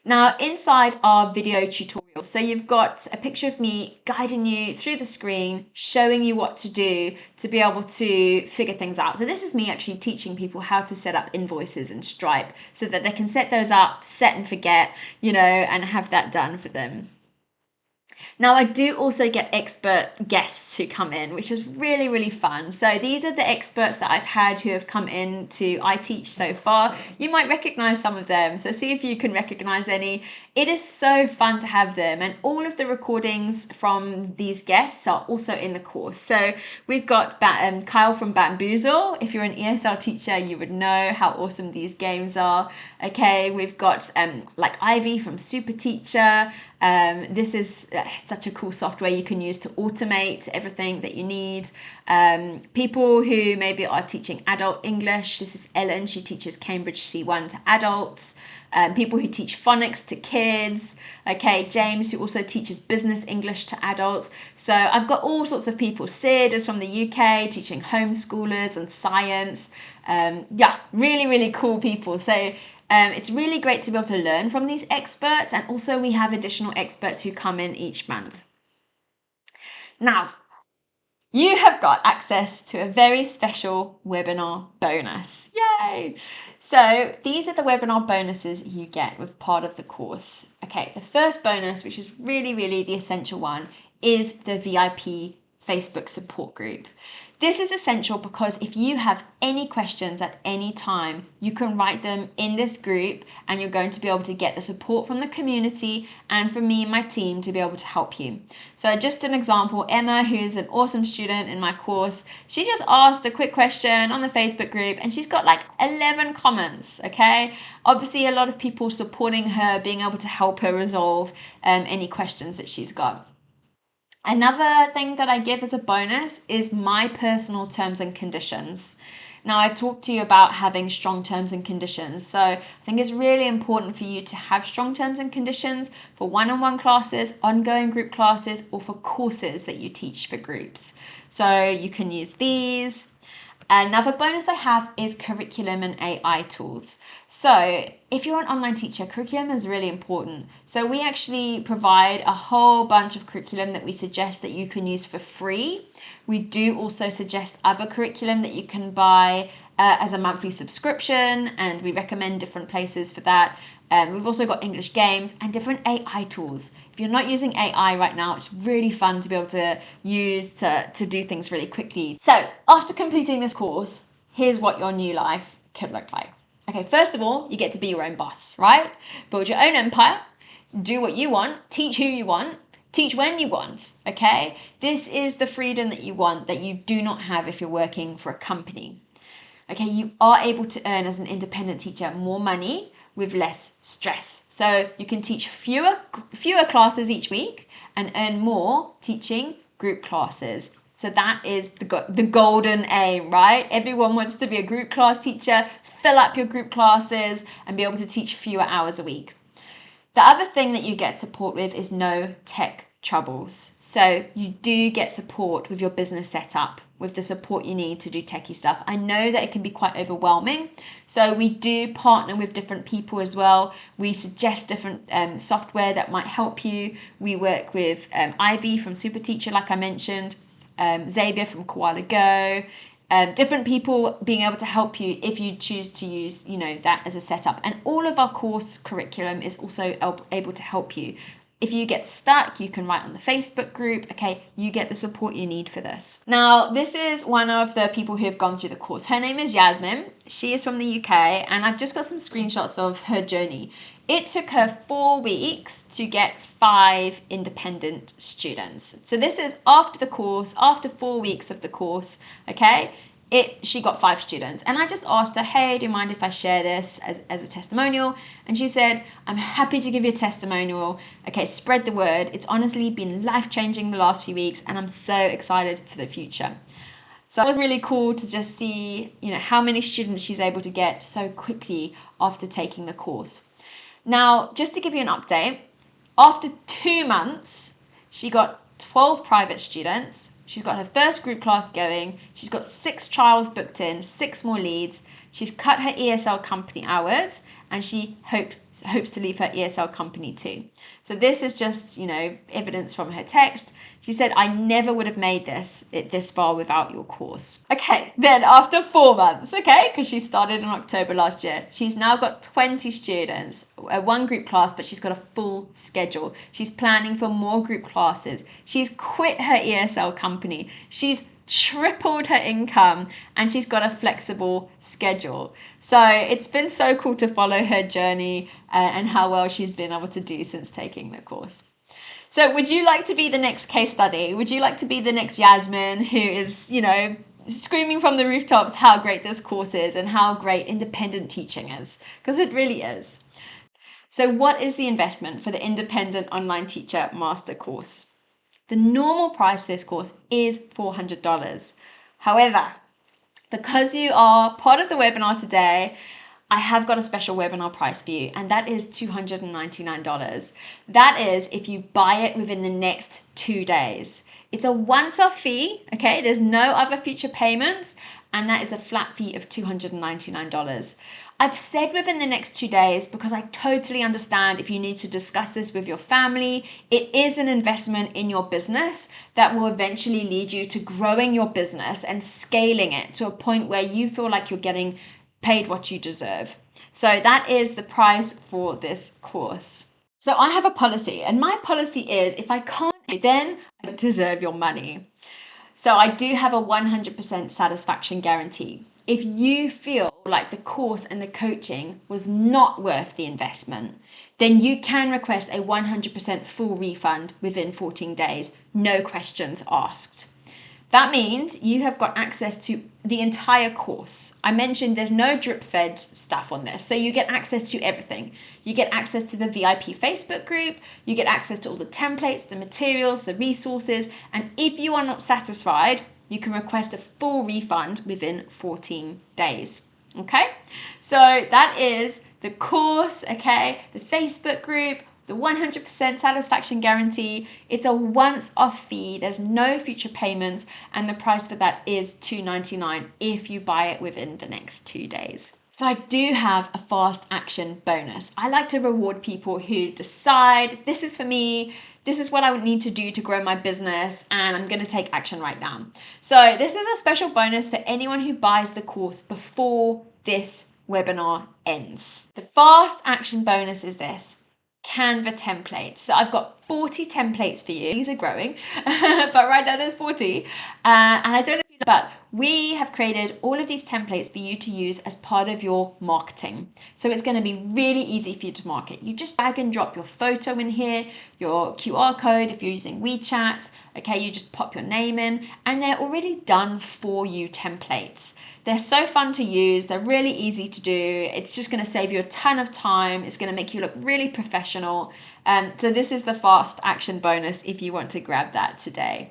Now, inside are video tutorials. So you've got a picture of me guiding you through the screen, showing you what to do to be able to figure things out. So this is me actually teaching people how to set up invoices in Stripe so that they can set those up, set and forget, and have that done for them. Now, I do also get expert guests who come in, which is really, really fun. So these are the experts that I've had who have come in to iTeach so far. You might recognize some of them. So see if you can recognize any. It is so fun to have them. And all of the recordings from these guests are also in the course. So we've got Kyle from Bamboozle. If you're an ESL teacher, you would know how awesome these games are. Okay, we've got like Ivy from Super Teacher. This is such a cool software you can use to automate everything that you need. People who maybe are teaching adult English. This is Ellen. She teaches Cambridge C1 to adults. People who teach phonics to kids. Okay, James, who also teaches business English to adults. So I've got all sorts of people. Sid is from the UK, teaching homeschoolers and science. Really, really cool people. So it's really great to be able to learn from these experts, and also we have additional experts who come in each month. Now, you have got access to a very special webinar bonus. Yay! So these are the webinar bonuses you get with part of the course. Okay, the first bonus, which is really, really the essential one, is the VIP Facebook support group. This is essential because if you have any questions at any time, you can write them in this group and you're going to be able to get the support from the community and from me and my team to be able to help you. So just an example, Emma, who's an awesome student in my course, she just asked a quick question on the Facebook group and she's got like 11 comments, okay? Obviously a lot of people supporting her, being able to help her resolve any questions that she's got. Another thing that I give as a bonus is my personal terms and conditions. Now, I talked to you about having strong terms and conditions. So I think it's really important for you to have strong terms and conditions for one-on-one classes, ongoing group classes, or for courses that you teach for groups. So you can use these. Another bonus I have is curriculum and AI tools. So if you're an online teacher, curriculum is really important. So we actually provide a whole bunch of curriculum that we suggest that you can use for free. We do also suggest other curriculum that you can buy as a monthly subscription, and we recommend different places for that. We've also got English games and different AI tools. If you're not using AI right now, it's really fun to be able to use to do things really quickly. So after completing this course, here's what your new life could look like. Okay, first of all, you get to be your own boss, right? Build your own empire, do what you want, teach who you want, teach when you want, okay? This is the freedom that you want that you do not have if you're working for a company. Okay, you are able to earn as an independent teacher more money with less stress. So you can teach fewer classes each week and earn more teaching group classes. So that is the golden aim, right? Everyone wants to be a group class teacher, fill up your group classes and be able to teach fewer hours a week. The other thing that you get support with is no tech troubles. So you do get support with your business setup, with the support you need to do techie stuff. I know that it can be quite overwhelming. So we do partner with different people as well. We suggest different software that might help you. We work with Ivy from Super Teacher, like I mentioned, Xavier from Koala Go, different people being able to help you if you choose to use, that as a setup. And all of our course curriculum is also able to help you. If you get stuck, you can write on the Facebook group. Okay, you get the support you need for this. Now, this is one of the people who have gone through the course. Her name is Yasmin. She is from the UK, and I've just got some screenshots of her journey. It took her 4 weeks to get 5 independent students. So this is after the course, after 4 weeks of the course, okay? She got 5 students, and I just asked her, hey, do you mind if I share this as a testimonial? And she said, I'm happy to give you a testimonial. Okay, spread the word. It's honestly been life-changing the last few weeks, and I'm so excited for the future. So it was really cool to just see, how many students she's able to get so quickly after taking the course. Now, just to give you an update, after 2 months, she got 12 private students. She's got her first group class going. She's got 6 trials booked in, 6 more leads. She's cut her ESL company hours, and she hopes to leave her ESL company too. So this is just, evidence from her text. She said, I never would have made it this far without your course. Okay, then after 4 months, okay, because she started in October last year, she's now got 20 students, 1 group class, but she's got a full schedule. She's planning for more group classes. She's quit her ESL company. She's tripled her income, and she's got a flexible schedule. So it's been so cool to follow her journey and how well she's been able to do since taking the course. So would you like to be the next case study? Would you like to be the next Yasmin who is, screaming from the rooftops how great this course is and how great independent teaching is? Because it really is. So what is the investment for the Independent Online Teacher Master Course? The normal price for this course is $400. However, because you are part of the webinar today, I have got a special webinar price for you, and that is $299. That is if you buy it within the next 2 days. It's a once-off fee, okay? There's no other future payments, and that is a flat fee of $299. I've said within the next 2 days because I totally understand if you need to discuss this with your family. It is an investment in your business that will eventually lead you to growing your business and scaling it to a point where you feel like you're getting paid what you deserve. So that is the price for this course. So I have a policy, and my policy is if I can't, then I don't deserve your money. So I do have a 100% satisfaction guarantee. If you feel like the course and the coaching was not worth the investment, then you can request a 100% full refund within 14 days, no questions asked. That means you have got access to the entire course. I mentioned there's no drip fed stuff on this, so you get access to everything. You get access to the VIP Facebook group, you get access to all the templates, the materials, the resources, and if you are not satisfied, you can request a full refund within 14 days. Okay, so that is the course, okay, the Facebook group, the 100% satisfaction guarantee. It's a once-off fee. There's no future payments, and the price for that is $2.99 if you buy it within the next 2 days. So I do have a fast action bonus. I like to reward people who decide this is for me, this is what I would need to do to grow my business, and I'm going to take action right now. So this is a special bonus for anyone who buys the course before this webinar ends. The fast action bonus is this: Canva templates. So I've got 40 templates for you. These are growing, but right now there's 40. And I don't know if you know, but we have created all of these templates for you to use as part of your marketing. So it's going to be really easy for you to market. You just drag and drop your photo in here, your QR code if you're using WeChat. Okay, you just pop your name in, and they're already done for you templates. They're so fun to use. They're really easy to do. It's just going to save you a ton of time. It's going to make you look really professional. So this is the fast action bonus if you want to grab that today.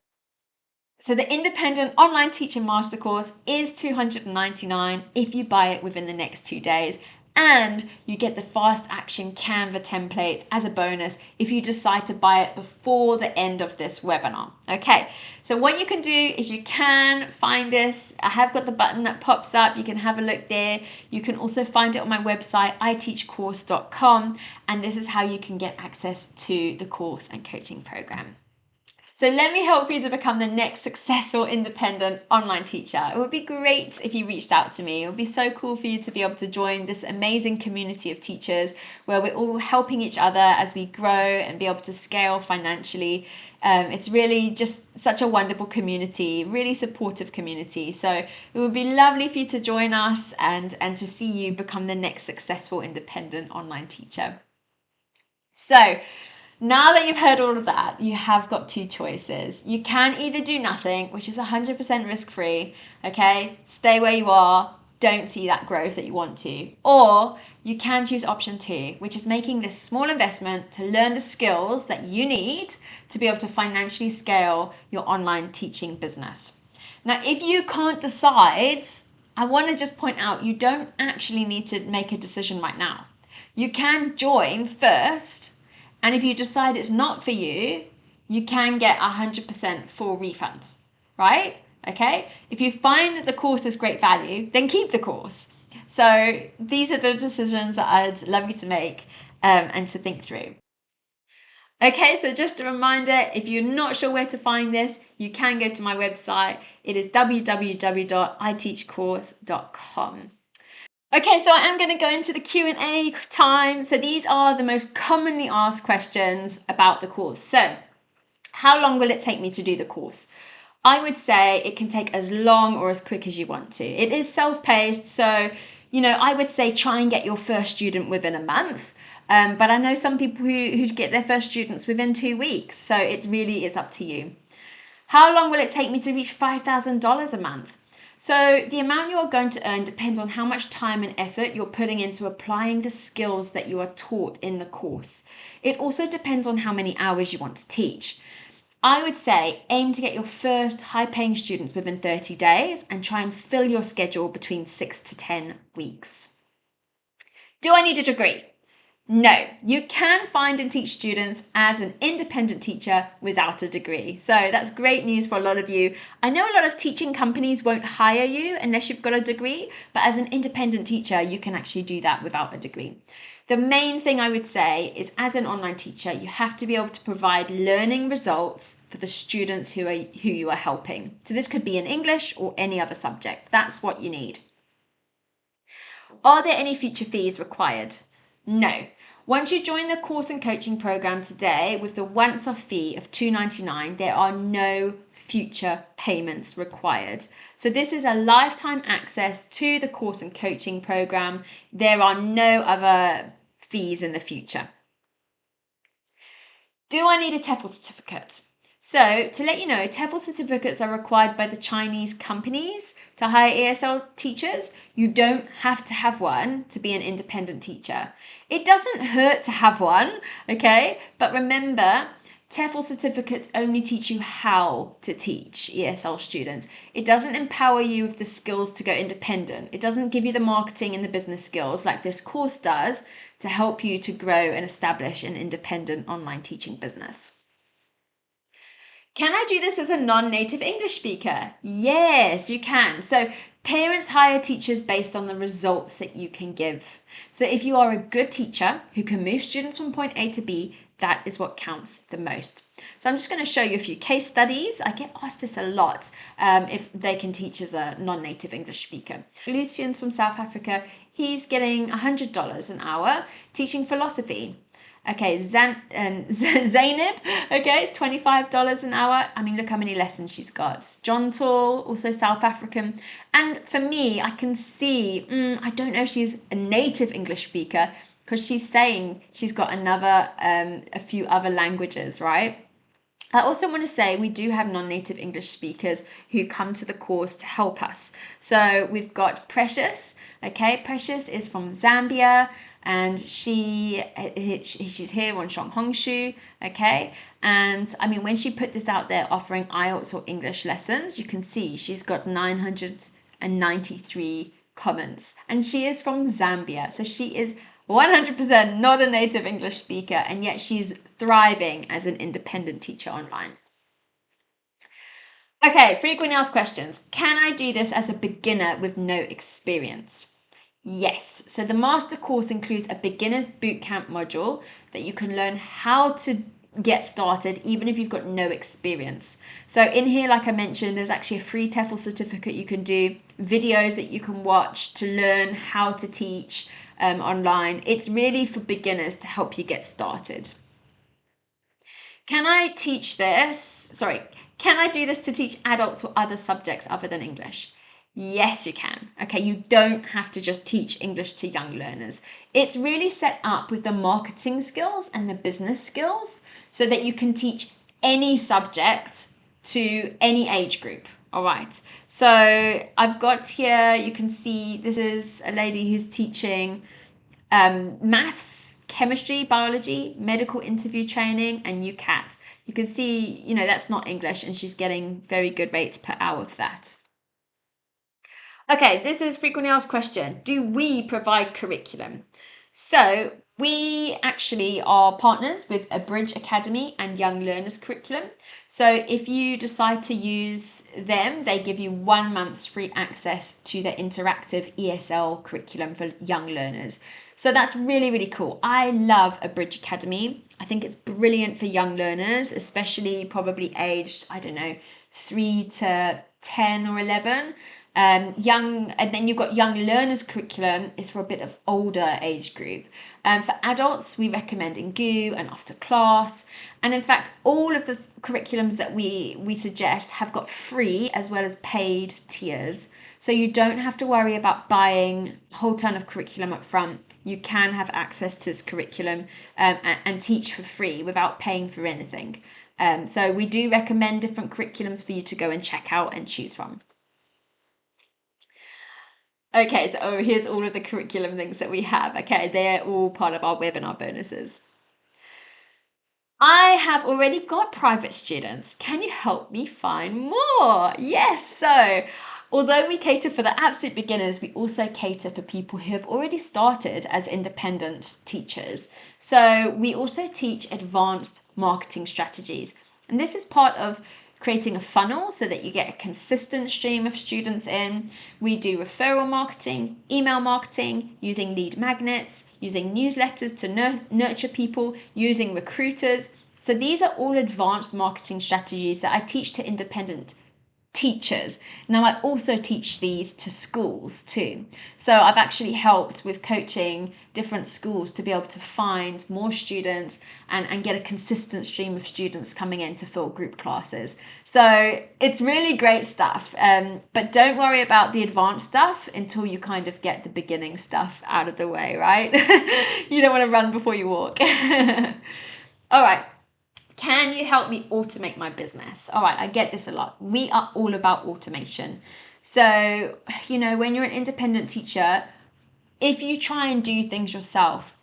So the independent online teaching master course is $299 if you buy it within the next 2 days. And you get the fast action Canva templates as a bonus if you decide to buy it before the end of this webinar. Okay, so what you can do is you can find this. I have got the button that pops up. You can have a look there. You can also find it on my website, iteachcourse.com. And this is how you can get access to the course and coaching program. So let me help you to become the next successful independent online teacher. It would be great if you reached out to me. It would be so cool for you to be able to join this amazing community of teachers where we're all helping each other as we grow and be able to scale financially. It's really just such a wonderful community, really supportive community. So it would be lovely for you to join us and to see you become the next successful independent online teacher. So now that you've heard all of that, you have got two choices. You can either do nothing, which is 100% risk-free, okay? Stay where you are, don't see that growth that you want to. Or you can choose option 2, which is making this small investment to learn the skills that you need to be able to financially scale your online teaching business. Now, if you can't decide, I want to just point out you don't actually need to make a decision right now. You can join first, and if you decide it's not for you, you can get 100% full refund, right? Okay? If you find that the course is great value, then keep the course. So these are the decisions that I'd love you to make and to think through. Okay, so just a reminder, if you're not sure where to find this, you can go to my website. It is www.iteachcourse.com. Okay, so I am going to go into the Q&A time. So these are the most commonly asked questions about the course. So how long will it take me to do the course? I would say it can take as long or as quick as you want to. It is self-paced, so I would say try and get your first student within a month. But I know some people who get their first students within 2 weeks, so it really is up to you. How long will it take me to reach $5,000 a month? So the amount you are going to earn depends on how much time and effort you're putting into applying the skills that you are taught in the course. It also depends on how many hours you want to teach. I would say aim to get your first high-paying students within 30 days and try and fill your schedule between 6 to 10 weeks. Do I need a degree? No, you can find and teach students as an independent teacher without a degree. So that's great news for a lot of you. I know a lot of teaching companies won't hire you unless you've got a degree, but as an independent teacher, you can actually do that without a degree. The main thing I would say is as an online teacher, you have to be able to provide learning results for the students who you are helping. So this could be in English or any other subject. That's what you need. Are there any future fees required? No. Once you join the course and coaching program today with the once-off fee of $2.99, there are no future payments required. So this is a lifetime access to the course and coaching program. There are no other fees in the future. Do I need a TEFL certificate? So to let you know, TEFL certificates are required by the Chinese companies to hire ESL teachers. You don't have to have one to be an independent teacher. It doesn't hurt to have one, okay? But remember, TEFL certificates only teach you how to teach ESL students. It doesn't empower you with the skills to go independent. It doesn't give you the marketing and the business skills like this course does to help you to grow and establish an independent online teaching business. Can I do this as a non-native English speaker? Yes, you can. So parents hire teachers based on the results that you can give. So if you are a good teacher who can move students from point A to B, that is what counts the most. So I'm just going to show you a few case studies. I get asked this a lot if they can teach as a non-native English speaker. Lucian's from South Africa. He's getting $100 an hour teaching philosophy. Okay, Zainab, okay, it's $25 an hour. I mean, look how many lessons she's got. John Tall, also South African. And for me, I can see, I don't know if she's a native English speaker because she's saying she's got a few other languages, right? I also want to say we do have non-native English speakers who come to the course to help us. So we've got Precious. Okay, Precious is from Zambia and she's here on Xiaohongshu. Okay, and I mean, when she put this out there offering IELTS or English lessons, you can see she's got 993 comments and she is from Zambia. So she is 100% not a native English speaker, and yet she's thriving as an independent teacher online. Okay, frequently asked questions. Can I do this as a beginner with no experience? Yes. So the master course includes a beginner's bootcamp module that you can learn how to get started even if you've got no experience. So in here, like I mentioned, there's actually a free TEFL certificate you can do, videos that you can watch to learn how to teach online. It's really for beginners to help you get started. Can I do this to teach adults or other subjects other than English? Yes, you can. Okay, you don't have to just teach English to young learners. It's really set up with the marketing skills and the business skills so that you can teach any subject to any age group. All right, so I've got here, you can see this is a lady who's teaching maths, chemistry, biology, medical interview training, and UCAT. You can see, that's not English, and she's getting very good rates per hour for that. Okay, this is frequently asked question. Do we provide curriculum? So we actually are partners with a Bridge Academy and Young Learners curriculum. So if you decide to use them, they give you 1 month's free access to the interactive ESL curriculum for young learners. So that's really, really cool. I love a Bridge Academy. I think it's brilliant for young learners, especially probably aged, 3 to 10 or 11. And then you've got Young Learners curriculum is for a bit of older age group. For adults, we recommend Ingoo and After Class. And in fact, all of the curriculums that we suggest have got free as well as paid tiers. So you don't have to worry about buying a whole ton of curriculum up front. You can have access to this curriculum and teach for free without paying for anything. So we do recommend different curriculums for you to go and check out and choose from. Okay, so here's all of the curriculum things that we have. Okay, they're all part of our webinar bonuses. I have already got private students. Can you help me find more? Yes, so although we cater for the absolute beginners, we also cater for people who have already started as independent teachers. So we also teach advanced marketing strategies. And this is part of creating a funnel so that you get a consistent stream of students in. We do referral marketing, email marketing, using lead magnets, using newsletters to nurture people, using recruiters. So these are all advanced marketing strategies that I teach to independent teachers. Now, I also teach these to schools too. So I've actually helped with coaching different schools to be able to find more students and get a consistent stream of students coming in to fill group classes. So it's really great stuff. But don't worry about the advanced stuff until you kind of get the beginning stuff out of the way, right? You don't want to run before you walk. All right. Can you help me automate my business? All right, I get this a lot. We are all about automation. So, when you're an independent teacher, if you try and do things yourself,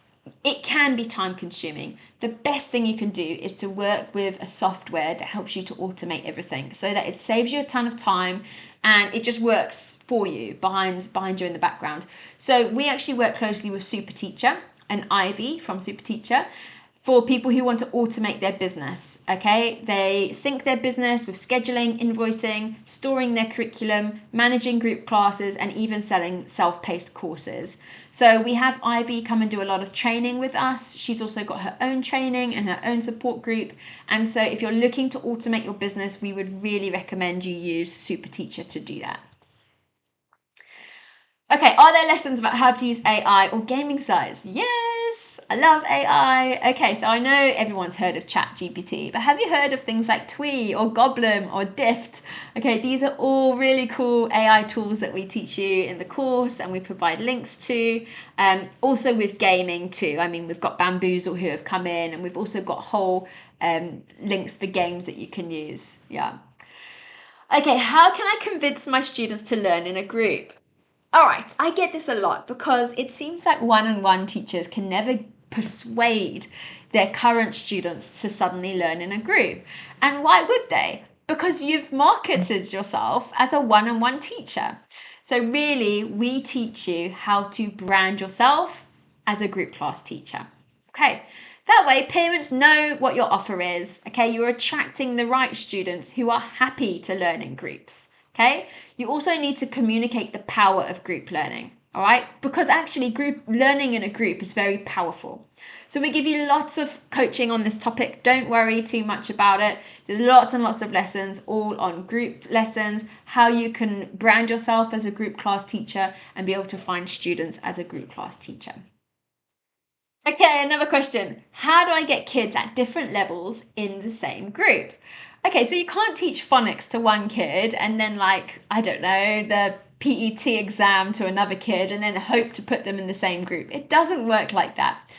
it can be time consuming. The best thing you can do is to work with a software that helps you to automate everything so that it saves you a ton of time and it just works for you behind you in the background. So we actually work closely with Super Teacher and Ivy from Super Teacher for people who want to automate their business, okay? They sync their business with scheduling, invoicing, storing their curriculum, managing group classes, and even selling self-paced courses. So we have Ivy come and do a lot of training with us. She's also got her own training and her own support group. And so if you're looking to automate your business, we would really recommend you use Super Teacher to do that. Okay, are there lessons about how to use AI or gaming sites? Yes, I love AI. Okay, so I know everyone's heard of ChatGPT, but have you heard of things like Twee or Goblin or Dift? Okay, these are all really cool AI tools that we teach you in the course and we provide links to. Also with gaming too. I mean, we've got Bamboozle who have come in and we've also got whole links for games that you can use. Yeah. Okay, how can I convince my students to learn in a group? All right, I get this a lot because it seems like one-on-one teachers can never persuade their current students to suddenly learn in a group. And why would they? Because you've marketed yourself as a one-on-one teacher. So really, we teach you how to brand yourself as a group class teacher. Okay, that way parents know what your offer is. Okay, you're attracting the right students who are happy to learn in groups. Okay, you also need to communicate the power of group learning, all right? Because actually group learning in a group is very powerful. So we give you lots of coaching on this topic. Don't worry too much about it. There's lots and lots of lessons all on group lessons, how you can brand yourself as a group class teacher and be able to find students as a group class teacher. Okay, another question. How do I get kids at different levels in the same group? Okay, so you can't teach phonics to one kid and then the PET exam to another kid and then hope to put them in the same group. It doesn't work like that.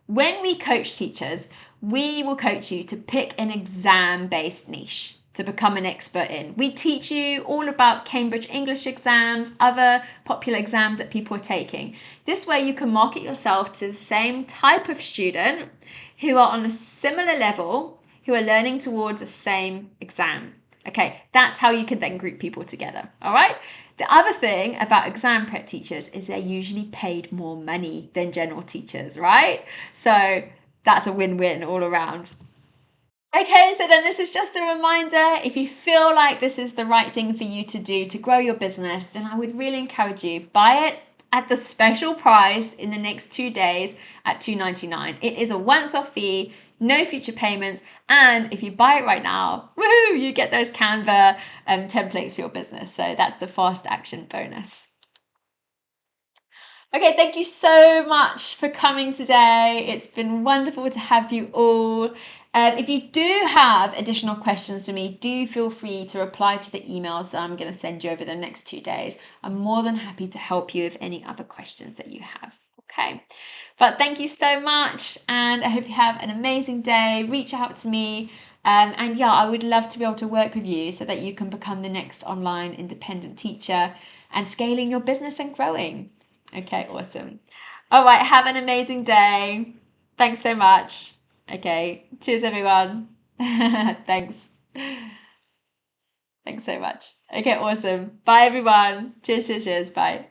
When we coach teachers, we will coach you to pick an exam-based niche to become an expert in. We teach you all about Cambridge English exams, other popular exams that people are taking. This way you can market yourself to the same type of student who are on a similar level, who are learning towards the same exam. Okay, that's how you can then group people together, all right? The other thing about exam prep teachers is they're usually paid more money than general teachers, right? So that's a win-win all around. Okay, so then this is just a reminder, if you feel like this is the right thing for you to do to grow your business, then I would really encourage you, buy it at the special price in the next 2 days at $2.99. It is a once-off fee, no future payments, and if you buy it right now, woohoo, you get those Canva templates for your business. So that's the fast action bonus. Okay, thank you so much for coming today. It's been wonderful to have you all. If you do have additional questions for me, do feel free to reply to the emails that I'm going to send you over the next 2 days. I'm more than happy to help you with any other questions that you have. Okay, but thank you so much, and I hope you have an amazing day. Reach out to me. And yeah, I would love to be able to work with you so that you can become the next online independent teacher and scaling your business and growing. Okay, awesome. All right, have an amazing day. Thanks so much. Okay, cheers, everyone. Thanks. Thanks so much. Okay, awesome. Bye, everyone. Cheers, cheers, cheers. Bye.